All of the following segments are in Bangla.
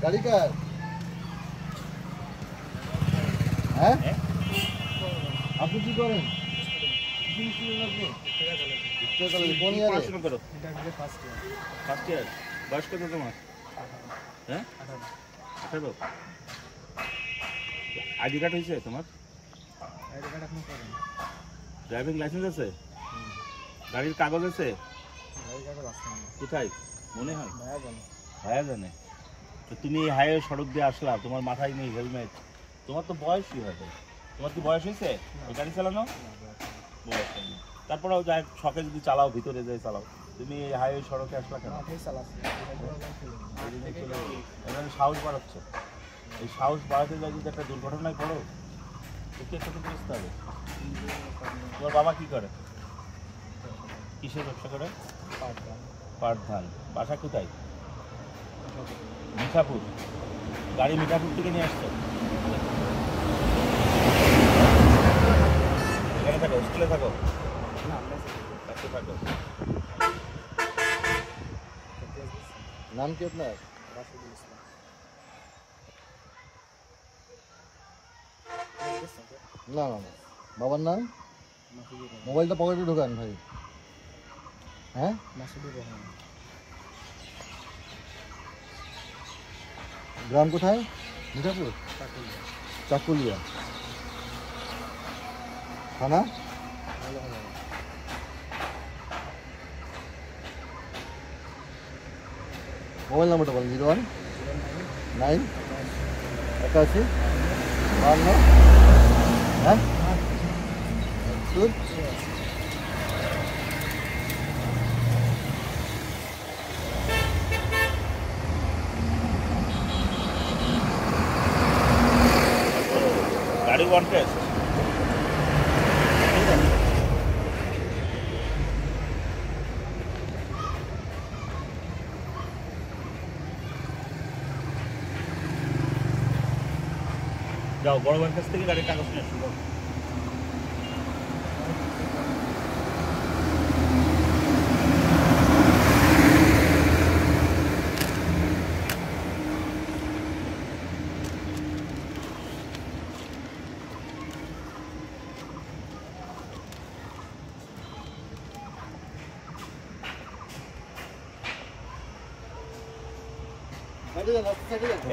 গাড়ি কার? হ্যাঁ আপনি কি করেন? কোন ইয়ারে? First year. বয়স কত তোমার? হ্যাঁ 18। আইডি কার্ড হয়েছে তোমার? আইডি কার্ড এখন করেন। ড্রাইভিং লাইসেন্স আছে? গাড়ির কাগজ আছে? গাড়ি কাগজ আছে না। কোথায় মনে হয়? ভাইয়া জানে। ভাইয়া জানে। তো তুমি হাইওয়ে সড়ক দিয়ে আসলা, তোমার মাথায় নেই হেলমেট, তোমার তো বয়সই হবে। তোমার কি বয়স হয়েছে এই গাড়ি চালানো? বয়স হয়নি। তারপরেও যাই শখে যদি চালাও, ভিতরে যাই চালাও, তুমি এই হাইওয়ে সড়কে আসলা কেন? এখানে সাহস বাড়াচ্ছ। এই সাহস বাড়াতে যাই যদি একটা দুর্ঘটনায় পড়ো, একটু একটু তো বুঝতে হবে। তোমার বাবা কি করে? কিসের ব্যবসা করে? পাট ধান। বাসা কোথায়? মিঠাপুর। গাড়ি মিঠাপুর থেকে নিয়ে আসছো? এখানে থাকো, স্কুলে থাকো? কাছে থাকো। নাম কি আপনার? না না না, বাবার নাম? মোবাইলটা পকেটে ঢোকান ভাই। হ্যাঁ গ্রাম কোথায়? মিঠাপুর চাকুলিয়া থানা? মোবাইল নাম্বারটা বলেন। 01 9 81 52। হ্যাঁ শুন গাড়ি ওয়ান টেস্ট। যাও বড় ভাইয়ের কাছ থেকে গাড়ির কাগজ নিয়ে আসো।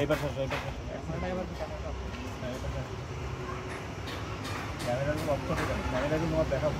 এই পাশে আসো, এই পাশে আসো। ক্যামেরা অফ করে দাও, ক্যামেরা কিন্তু তোমার দেখাবো।